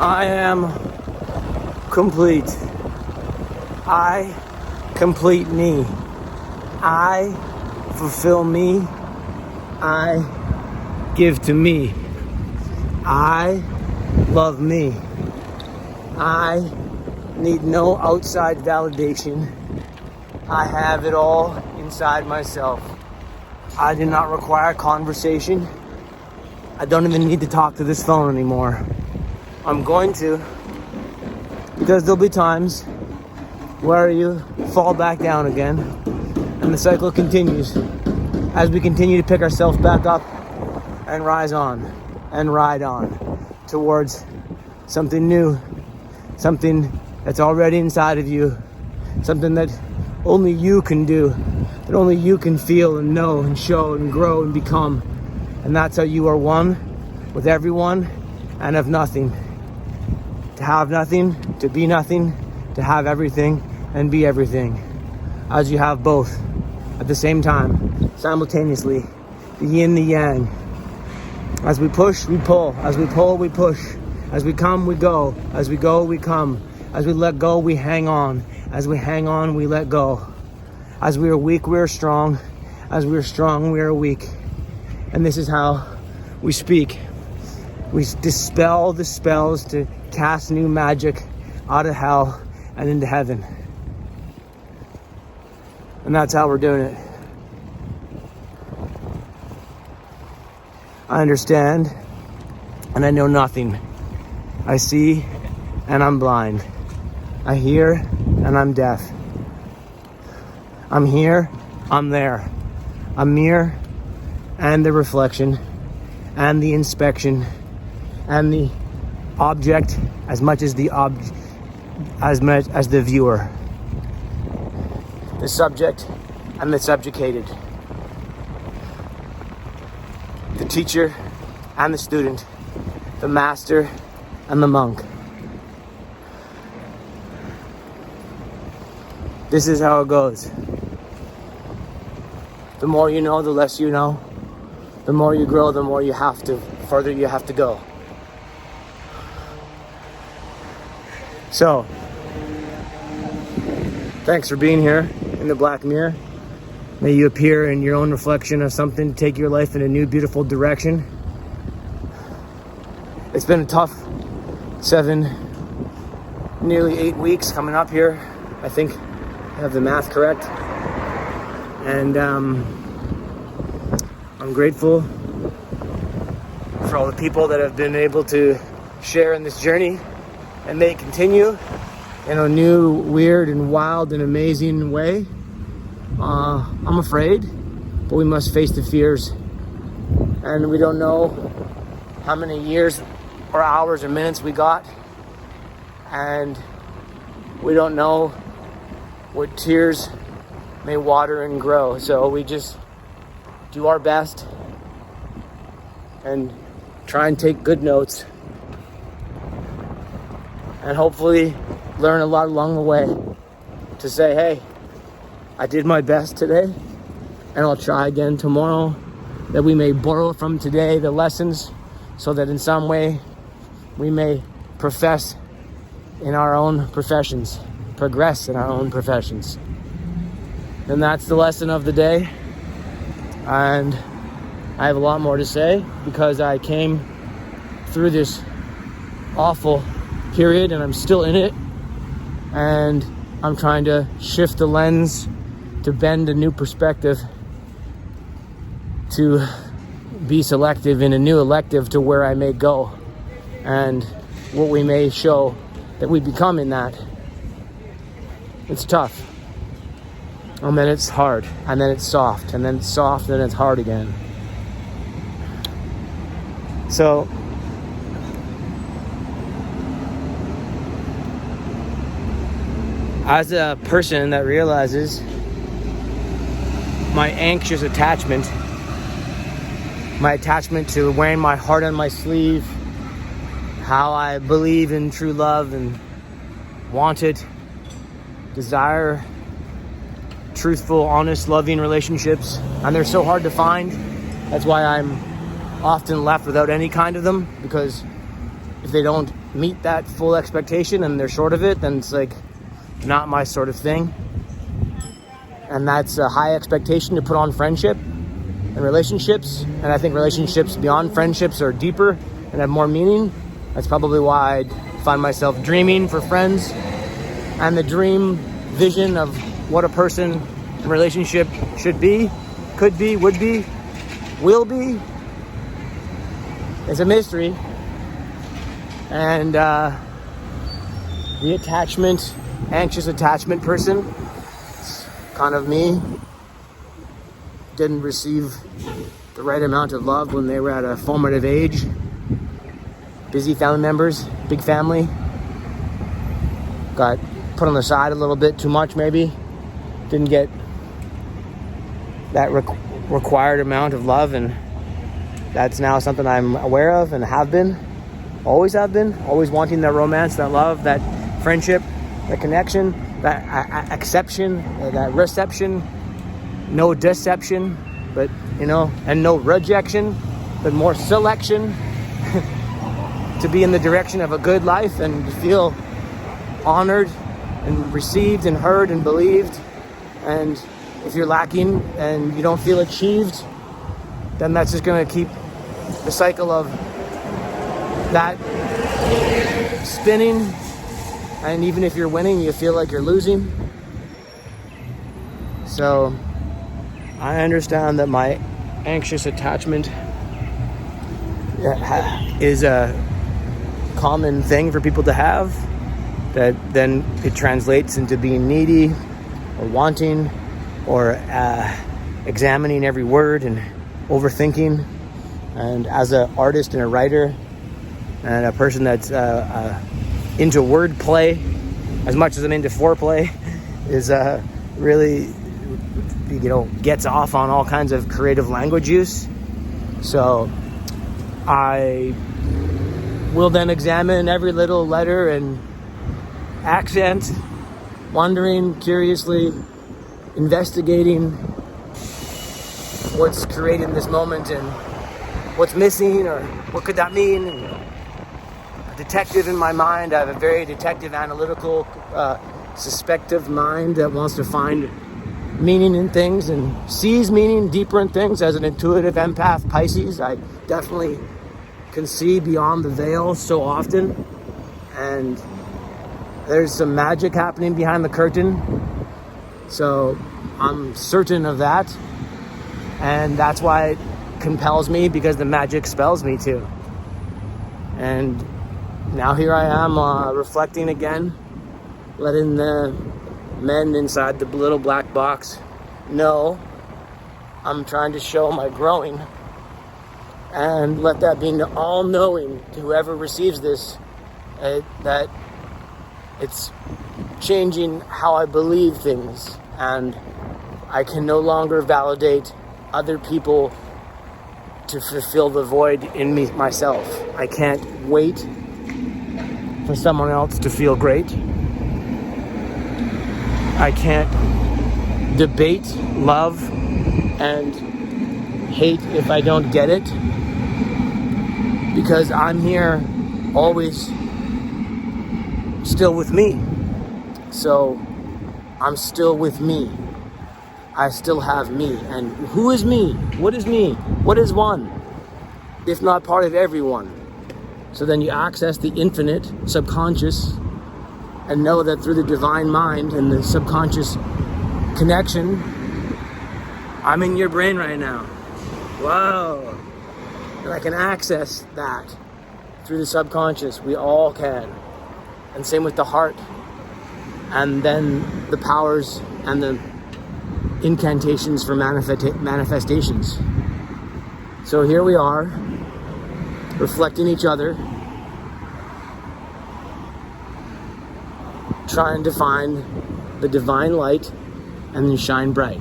I am complete. I complete me. I fulfill me. I give to me. I love me. I need no outside validation. I have it all inside myself. I do not require conversation. I don't even need to talk to this phone anymore. I'm going to, because there'll be times where you fall back down again and the cycle continues as we continue to pick ourselves back up and rise on and ride on towards something new, something that's already inside of you, something that only you can do, that only you can feel and know and show and grow and become. And that's how you are one with everyone and of nothing. To have nothing, to be nothing, to have everything and be everything. As you have both at the same time, simultaneously, the yin, the yang. As we push, we pull. As we pull, we push. As we come, we go. As we go, we come. As we let go, we hang on. As we hang on, we let go. As we are weak, we are strong. As we are strong, we are weak. And this is how we speak. We dispel the spells to cast new magic out of hell and into heaven. And that's how we're doing it. I understand and I know nothing. I see and I'm blind. I hear and I'm deaf. I'm here, I'm there. I'm mirror and the reflection and the inspection and the object as much as the viewer. The subject and the subjugated. The teacher and the student. The master and the monk. This is how it goes. The more you know, the less you know. The more you grow, the more you have to, further you have to go. So, thanks for being here in the Black Mirror. May you appear in your own reflection of something to take your life in a new, beautiful direction. It's been a tough 7, nearly 8 weeks coming up here. I think I have the math correct. And I'm grateful for all the people that have been able to share in this journey, and may continue in a new, weird and wild and amazing way. I'm afraid, but we must face the fears. And we don't know how many years or hours or minutes we got. And we don't know what tears may water and grow. So we just do our best and try and take good notes. And hopefully learn a lot along the way to say, hey, I did my best today and I'll try again tomorrow. That we may borrow from today the lessons so that in some way we may profess in our own professions, progress in our own professions. And that's the lesson of the day. And I have a lot more to say because I came through this awful period and I'm still in it. And I'm trying to shift the lens to bend a new perspective, to be selective in a new elective to where I may go and what we may show that we become in that. It's tough. And then it's hard, and then it's soft, and then it's soft, and then it's hard again. So, as a person that realizes my anxious attachment, my attachment to wearing my heart on my sleeve, how I believe in true love and want it, desire truthful, honest, loving relationships, and they're so hard to find. That's why I'm often left without any kind of them, because if they don't meet that full expectation and they're short of it, then it's like not my sort of thing. And that's a high expectation to put on friendship and relationships. And I think relationships beyond friendships are deeper and have more meaning. That's probably why I find myself dreaming for friends. And the dream vision of what a person in relationship should be, could be, would be, will be, is a mystery. And the anxious attachment person, it's kind of me, didn't receive the right amount of love when they were at a formative age. Busy family members, big family, got put on the side a little bit too much maybe, didn't get that required amount of love, and that's now something I'm aware of and always wanting that romance, that love, that friendship, that connection, that acceptation, that reception, no deception, but and no rejection, but more selection to be in the direction of a good life and to feel honored and received and heard and believed. And if you're lacking and you don't feel achieved, then that's just going to keep the cycle of that spinning. And even if you're winning, you feel like you're losing. So I understand that my anxious attachment is a common thing for people to have, that then it translates into being needy or wanting or examining every word and overthinking. And as an artist and a writer and a person that's into wordplay as much as I'm into foreplay, is really gets off on all kinds of creative language use. So I will then examine every little letter and accent, wondering, curiously investigating what's created in this moment and what's missing or what could that mean. And a detective in my mind. I have a very detective, analytical, suspective mind that wants to find meaning in things and sees meaning deeper in things. As an intuitive empath Pisces, I definitely can see beyond the veil so often, and there's some magic happening behind the curtain, so I'm certain of that, and that's why it compels me, because the magic spells me to. And now here I am reflecting again, letting the men inside the little black box know I'm trying to show my growing, and let that be all-knowing to whoever receives this, that it's changing how I believe things, and I can no longer validate other people to fulfill the void in me myself. I can't wait for someone else to feel great. I can't debate love and hate if I don't get it, because I'm here always still with me. So I'm still with me. I still have me. And who is me? What is me? What is one, if not part of everyone? So then you access the infinite subconscious and know that through the divine mind and the subconscious connection, I'm in your brain right now. Whoa. And I can access that through the subconscious. We all can. And same with the heart. And then the powers and the incantations for manifestations. So here we are, reflecting each other, trying to find the divine light and then shine bright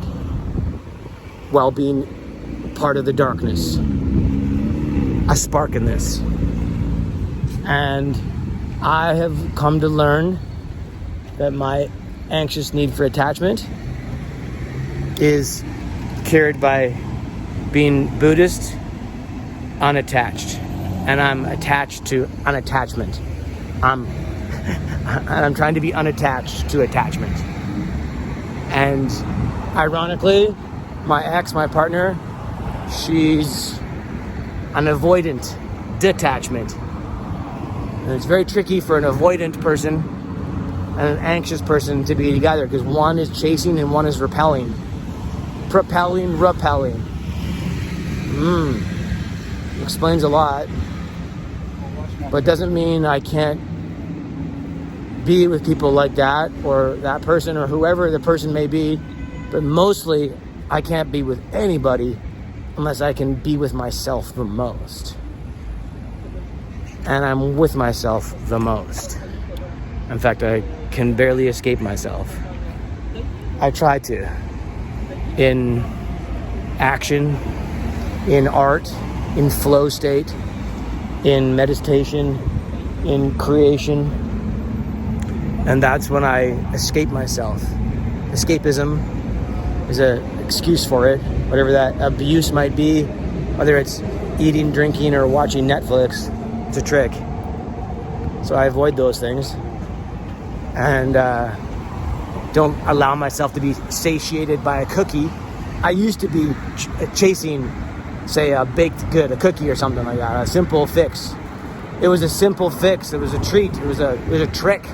while being part of the darkness. A spark in this. And I have come to learn that my anxious need for attachment is cured by being Buddhist, unattached, and I'm attached to unattachment. I'm trying to be unattached to attachment. And ironically, my ex, my partner, she's an avoidant detachment. And it's very tricky for an avoidant person and an anxious person to be together, because one is chasing and one is repelling. Propelling, repelling. Explains a lot. But doesn't mean I can't be with people like that, or that person, or whoever the person may be. But mostly, I can't be with anybody unless I can be with myself the most. And I'm with myself the most. In fact, I can barely escape myself. I try to. In action, in art, in flow state, in meditation, in creation. And that's when I escape myself. Escapism is an excuse for it. Whatever that abuse might be, whether it's eating, drinking, or watching Netflix, it's a trick. So I avoid those things. And don't allow myself to be satiated by a cookie. I used to be chasing, say, a baked good, a cookie or something like that, a simple fix. It was a simple fix. It was a treat. It was a trick.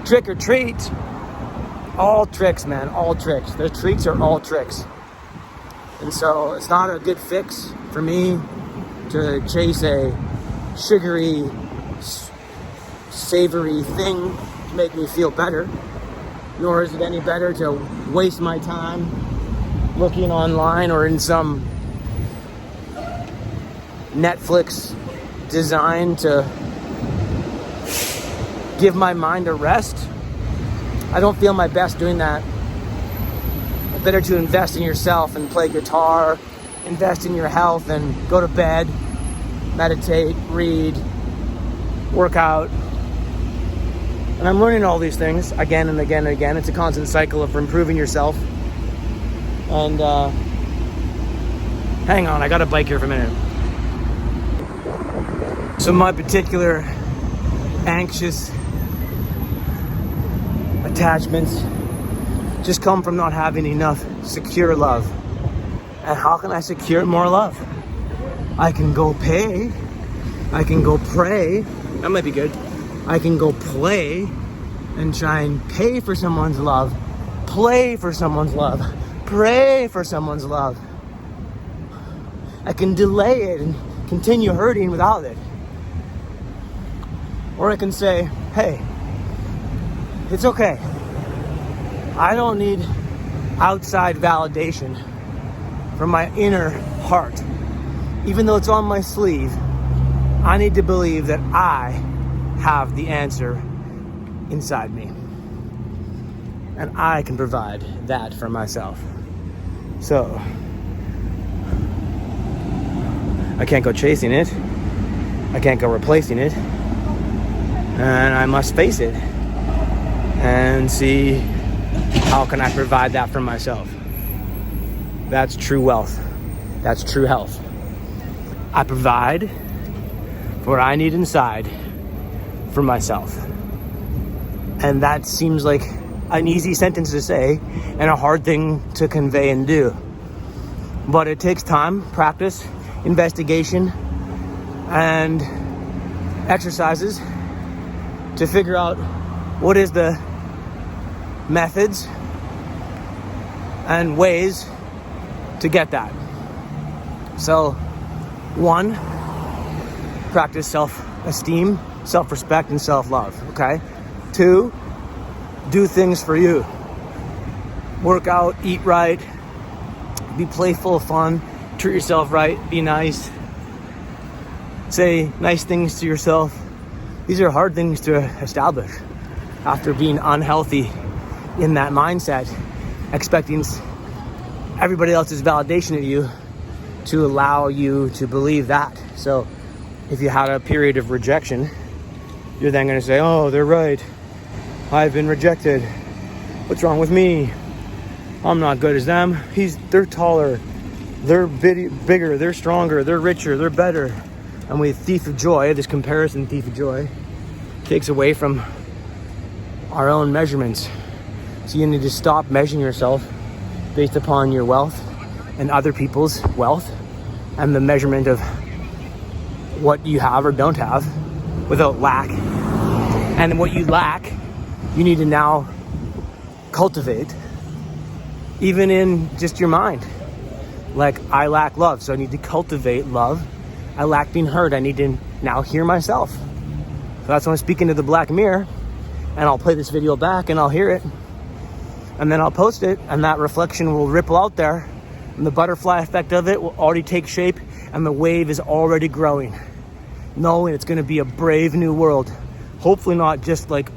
Trick or treat. All tricks, man. All tricks. The treats are all tricks. And so it's not a good fix for me to chase a sugary, savory thing to make me feel better. Nor is it any better to waste my time looking online or in some Netflix designed to give my mind a rest. I don't feel my best doing that. It's better to invest in yourself and play guitar, invest in your health and go to bed, meditate, read, work out. And I'm learning all these things again and again and again. It's a constant cycle of improving yourself. And hang on, I got a bike here for a minute. So my particular anxious attachments just come from not having enough secure love. And how can I secure more love? I can go pay. I can go pray. That might be good. I can go play and try and pay for someone's love. Play for someone's love. Pray for someone's love. I can delay it and continue hurting without it. Or I can say, hey, it's okay. I don't need outside validation from my inner heart. Even though it's on my sleeve, I need to believe that I have the answer inside me. And I can provide that for myself. So, I can't go chasing it. I can't go replacing it. And I must face it and see how can I provide that for myself. That's true wealth. That's true health. I provide for what I need inside for myself. And that seems like an easy sentence to say and a hard thing to convey and do. But it takes time, practice, investigation, and exercises to figure out what is the methods and ways to get that. So, 1, practice self-esteem, self-respect, and self-love, okay? 2, do things for you. Work out, eat right, be playful, fun, treat yourself right, be nice, say nice things to yourself. These are hard things to establish after being unhealthy in that mindset, expecting everybody else's validation of you to allow you to believe that. So if you had a period of rejection, you're then going to say, oh, they're right. I've been rejected. What's wrong with me? I'm not good as them. They're taller. They're bigger. They're stronger. They're richer. They're better. And with thief of joy, this comparison thief of joy takes away from our own measurements. So you need to stop measuring yourself based upon your wealth and other people's wealth and the measurement of what you have or don't have without lack. And what you lack, you need to now cultivate, even in just your mind. Like, I lack love, so I need to cultivate love. I lack being heard. I need to now hear myself. So that's when I'm speaking to the black mirror, and I'll play this video back and I'll hear it, and then I'll post it, and that reflection will ripple out there, and the butterfly effect of it will already take shape, and the wave is already growing, knowing it's going to be a brave new world. Hopefully not just like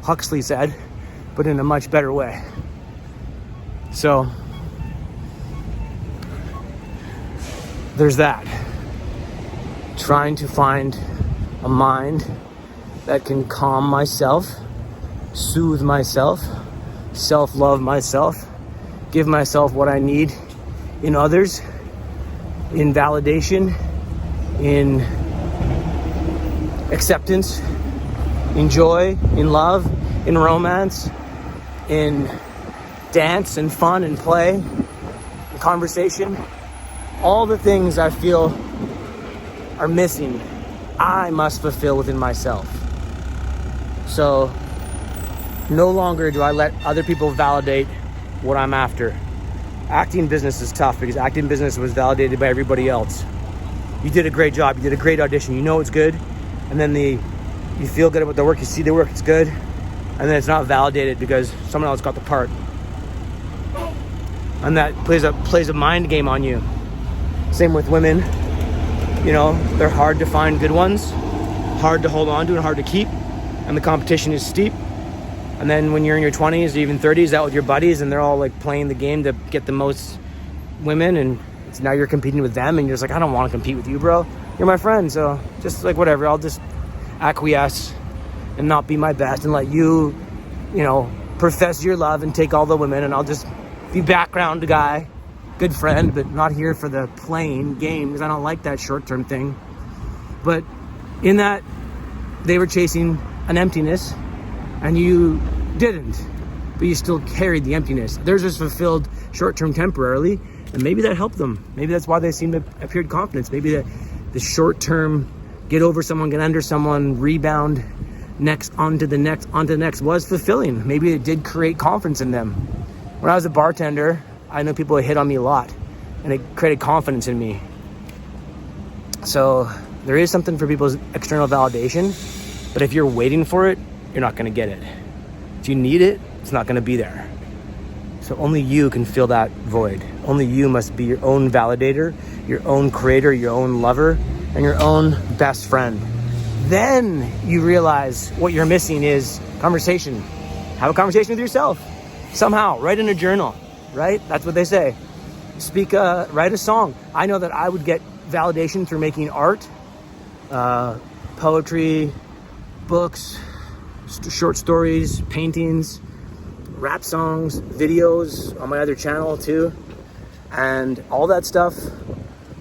Huxley said, but in a much better way. So there's that. Trying to find a mind that can calm myself, soothe myself, self-love myself, give myself what I need in others, in validation, in acceptance, in joy, in love, in romance, in dance and fun and play, in conversation. All the things I feel are missing, I must fulfill within myself. So no longer do I let other people validate what I'm after. Acting business is tough because acting business was validated by everybody else. You did a great job, you did a great audition, you know it's good, and then you feel good about the work, you see the work, it's good, and then it's not validated because someone else got the part. And that plays a mind game on you. Same with women. You know, they're hard to find good ones, hard to hold on to and hard to keep, and the competition is steep. And then when you're in your 20s or even 30s out with your buddies and they're all like playing the game to get the most women, and now you're competing with them, and you're just like, I don't want to compete with you, bro. You're my friend, so just like whatever, I'll just acquiesce and not be my best and let you, profess your love and take all the women, and I'll just be background guy, good friend, but not here for the playing game because I don't like that short-term thing. But in that, they were chasing an emptiness and you didn't, but you still carried the emptiness. Theirs was fulfilled short-term temporarily, and maybe that helped them. Maybe that's why they seemed to appear confidence. Maybe the short-term get over someone, get under someone, rebound, next onto the next was fulfilling. Maybe it did create confidence in them. When I was a bartender, I know people hit on me a lot, and it created confidence in me. So there is something for people's external validation, but if you're waiting for it, you're not going to get it. If you need it, it's not going to be there. So only you can fill that void. Only you must be your own validator, your own creator, your own lover, and your own best friend. Then you realize what you're missing is conversation. Have a conversation with yourself. Somehow, write in a journal, right? That's what they say. Write a song. I know that I would get validation through making art, poetry, books, short stories, paintings, rap songs, videos on my other channel too. And all that stuff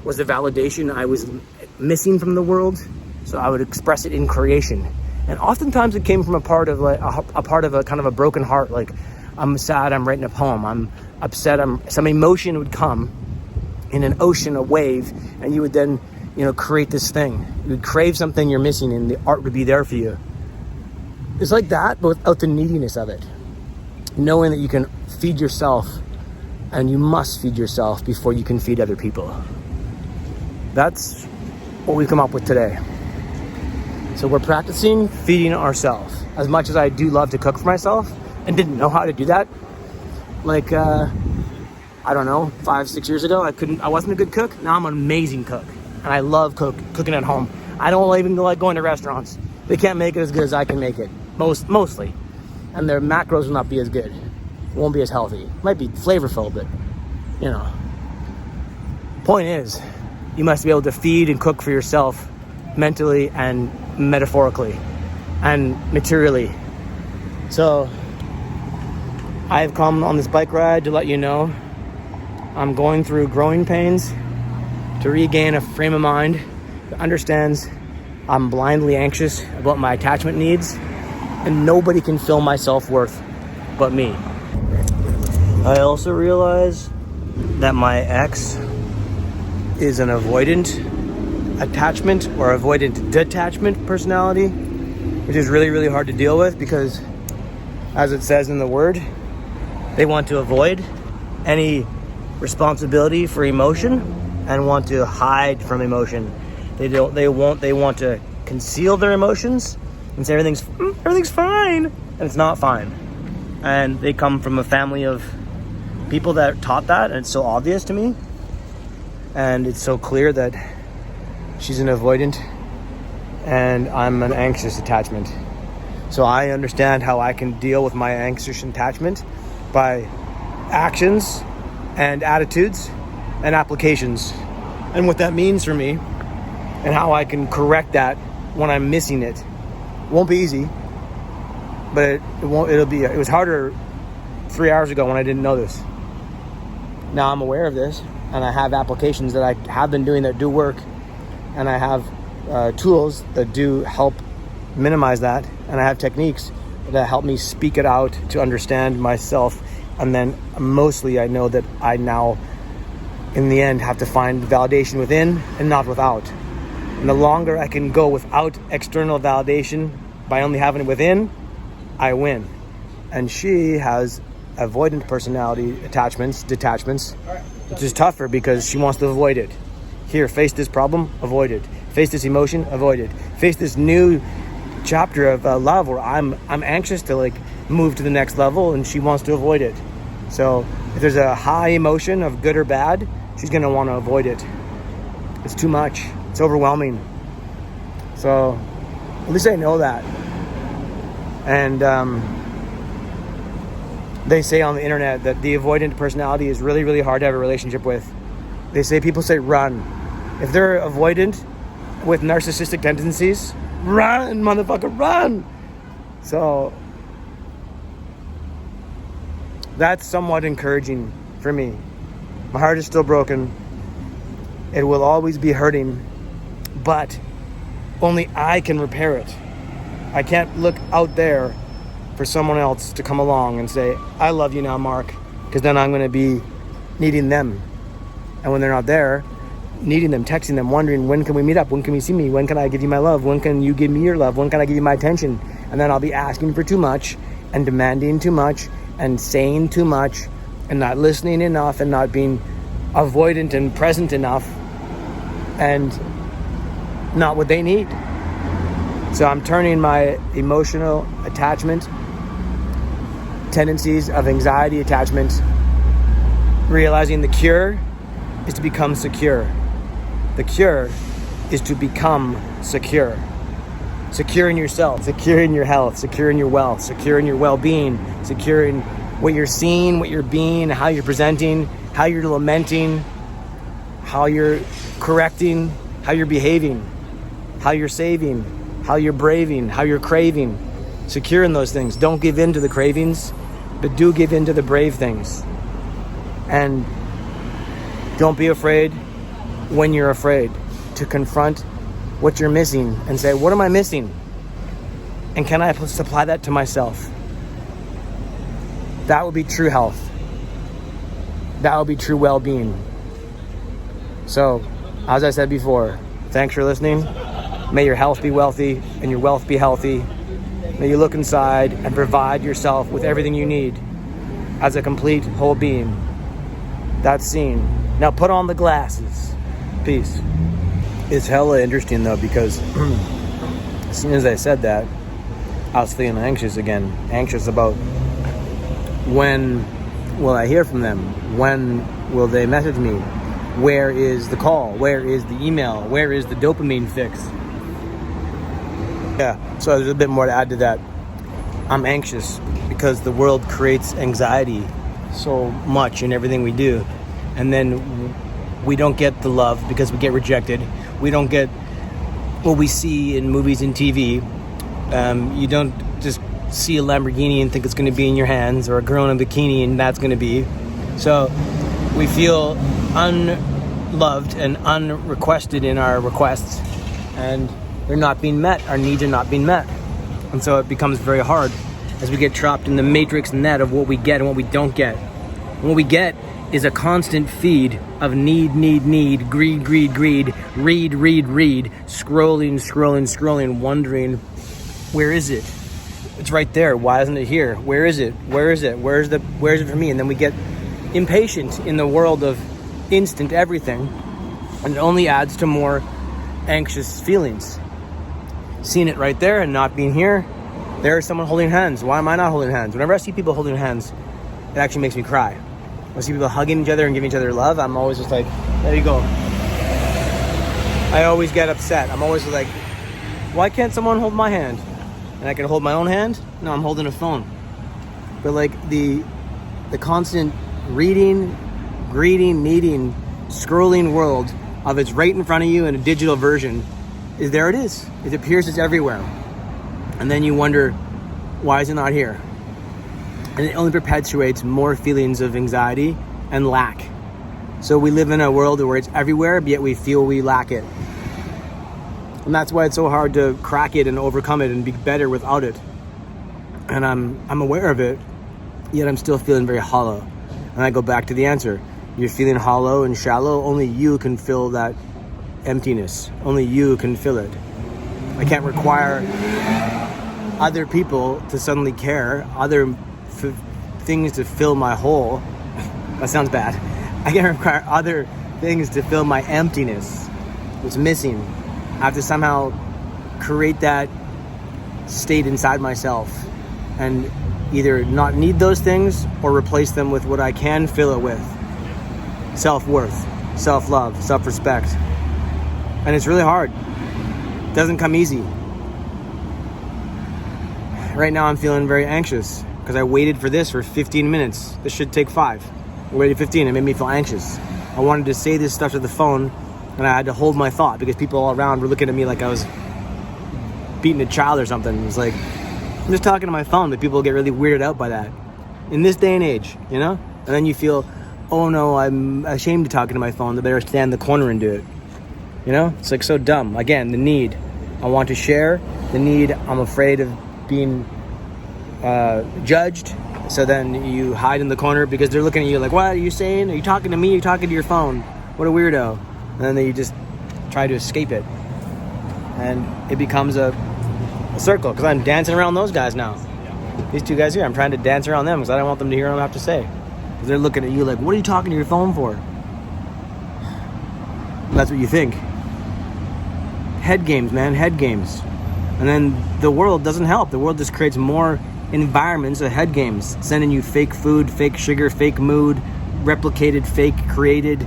was the validation I was missing from the world. So I would express it in creation. And oftentimes it came from a part of a kind of a broken heart. Like, I'm sad, I'm writing a poem. I'm upset, some emotion would come in an ocean, a wave, and you would then, create this thing. You would crave something you're missing, and the art would be there for you. It's like that, but without the neediness of it. Knowing that you can feed yourself, and you must feed yourself before you can feed other people. That's what we've come up with today. So we're practicing feeding ourselves. As much as I do love to cook for myself, and didn't know how to do that, like, I don't know, 5-6 years ago, I wasn't a good cook. Now I'm an amazing cook, and I love cooking at home. I don't even like going to restaurants. They can't make it as good as I can make it, mostly. And their macros will not be as good. It won't be as healthy. It might be flavorful, but, Point is, you must be able to feed and cook for yourself mentally and metaphorically and materially. So I've come on this bike ride to let you know I'm going through growing pains to regain a frame of mind understands I'm blindly anxious about my attachment needs, and nobody can fill my self-worth but me. I also realize that my ex is an avoidant attachment or avoidant detachment personality, which is really, really hard to deal with because, as it says in the word, they want to avoid any responsibility for emotion and want to hide from emotion. They want to conceal their emotions and say everything's fine, and it's not fine. And they come from a family of people that taught that, and it's so obvious to me. And it's so clear that she's an avoidant and I'm an anxious attachment. So I understand how I can deal with my anxious attachment by actions and attitudes and applications, and what that means for me and how I can correct that when I'm missing it. It won't be easy, but it was harder 3 hours ago when I didn't know this. Now I'm aware of this, and I have applications that I have been doing that do work, and I have tools that do help minimize that, and I have techniques that help me speak it out to understand myself. And then mostly I know that I now, in the end, have to find validation within and not without. And the longer I can go without external validation by only having it within, I win. And she has avoidant personality detachments, which is tougher because she wants to avoid it. Here, face this problem, avoid it. Face this emotion, avoid it. Face this new chapter of love where I'm anxious to move to the next level, and she wants to avoid it. So if there's a high emotion of good or bad, she's going to want to avoid it. It's too much. It's overwhelming. So at least I know that. And they say on the internet that the avoidant personality is really, really hard to have a relationship with. People say run. If they're avoidant with narcissistic tendencies, run, motherfucker, run. So that's somewhat encouraging for me. My heart is still broken. It will always be hurting, but only I can repair it. I can't look out there for someone else to come along and say, I love you now, Mark, because then I'm going to be needing them. And when they're not there, needing them, texting them, wondering, when can we meet up? When can we see me? When can I give you my love? When can you give me your love? When can I give you my attention? And then I'll be asking for too much and demanding too much and saying too much and not listening enough and not being avoidant and present enough and not what they need. So I'm turning my emotional attachment tendencies of anxiety attachment, realizing the cure is to become secure. The cure is to become secure. Secure in yourself, secure in your health, secure in your wealth, secure in your well-being, secure in what you're seeing, what you're being, how you're presenting, how you're lamenting, how you're correcting, how you're behaving, how you're saving, how you're braving, how you're craving. Secure in those things. Don't give in to the cravings, but do give in to the brave things. And don't be afraid when you're afraid to confront what you're missing and say, what am I missing? And can I supply that to myself? That would be true health. That would be true well-being. So, as I said before, thanks for listening. May your health be wealthy and your wealth be healthy. May you look inside and provide yourself with everything you need as a complete whole being. That's seen. Now put on the glasses. Peace. It's hella interesting though, because as soon as I said that, I was feeling anxious again. Anxious about when will I hear from them? When will they message me? Where is the call? Where is the email? Where is the dopamine fix? Yeah, so there's a bit more to add to that. I'm anxious because the world creates anxiety so much in everything we do. And then we don't get the love because we get rejected. We don't get what we see in movies and TV. You don't just see a Lamborghini and think it's going to be in your hands, or a girl in a bikini and that's going to be. So we feel unloved and unrequested in our requests. and they're not being met. Our needs are not being met. And so it becomes very hard as we get trapped in the matrix net of what we get and what we don't get. And what we get is a constant feed of need, greed, read, scrolling, wondering, where is it? It's right there. Why isn't it here? Where is it? Where is it for me? And then we get impatient in the world of instant everything, and it only adds to more anxious feelings. Seeing it right there and not being here. There's someone holding hands. Why am I not holding hands? Whenever I see people holding hands, it actually makes me cry. When I see people hugging each other and giving each other love, I'm always just like, there you go. I always get upset. I'm always like, why can't someone hold my hand? And I can hold my own hand? No, I'm holding a phone. But like the constant reading, greeting, needing, scrolling world of it's right in front of you in a digital version is there it is. It appears it's everywhere. And then you wonder, why is it not here? And it only perpetuates more feelings of anxiety and lack. So we live in a world where it's everywhere, but yet we feel we lack it. And that's why it's so hard to crack it and overcome it and be better without it. And I'm aware of it, yet I'm still feeling very hollow. And I go back to the answer. You're feeling hollow and shallow. Only you can fill that emptiness. Only you can fill it. I can't require other people to suddenly care, other things to fill my hole. That sounds bad. I can't require other things to fill my emptiness. What's missing. I have to somehow create that state inside myself and either not need those things or replace them with what I can fill it with. Self-worth, self-love, self-respect. And it's really hard. It doesn't come easy. Right now I'm feeling very anxious because I waited for this for 15 minutes. This should take 5. I waited 15. It made me feel anxious. I wanted to say this stuff to the phone and I had to hold my thought because people all around were looking at me like I was beating a child or something. It was like, I'm just talking to my phone, but people get really weirded out by that. In this day and age, you know? And then you feel, oh no, I'm ashamed of talking to my phone. I better stand in the corner and do it. You know? It's like so dumb. Again, the need. I want to share. The need, I'm afraid of being judged. So then you hide in the corner because they're looking at you like, what are you saying? Are you talking to me? Are you talking to your phone? What a weirdo. And then you just try to escape it. And it becomes a circle because I'm dancing around those guys now. These two guys here, I'm trying to dance around them because I don't want them to hear what I have to say. Because they're looking at you like, what are you talking to your phone for? And that's what you think. Head games, man, head games. And then the world doesn't help. The world just creates more environments of head games, sending you fake food, fake sugar, fake mood, replicated, fake created,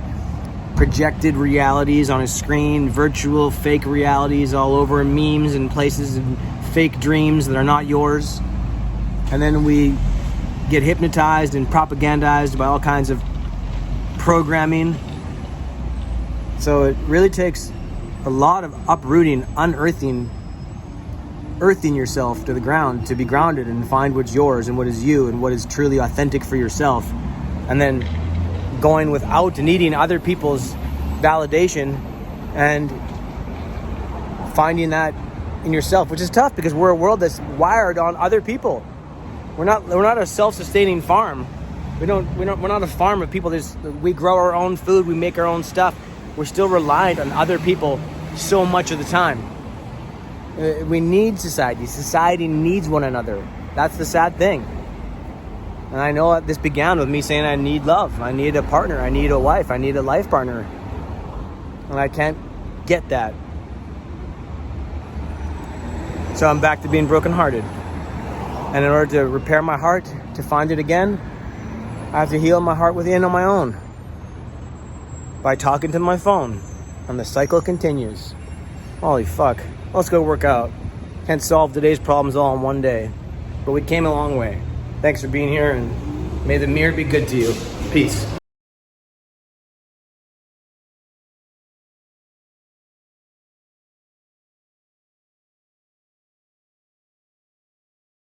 projected realities on a screen, virtual fake realities all over, memes and places, and fake dreams that are not yours. And then we get hypnotized and propagandized by all kinds of programming. So it really takes a lot of uprooting, earthing yourself to the ground to be grounded and find what's yours and what is you and what is truly authentic for yourself. And then going without needing other people's validation and finding that in yourself, which is tough because we're a world that's wired on other people. We're not a self-sustaining farm. We're not a farm of people. We grow our own food, we make our own stuff. We're still reliant on other people so much of the time. We need society. Society needs one another. That's the sad thing. And I know this began with me saying I need love. I need a partner. I need a wife. I need a life partner. And I can't get that. So I'm back to being brokenhearted. And in order to repair my heart, to find it again, I have to heal my heart within on my own. By talking to my phone. And the cycle continues. Holy fuck. Let's go work out. Can't solve today's problems all in one day. But we came a long way. Thanks for being here, and may the mirror be good to you. Peace.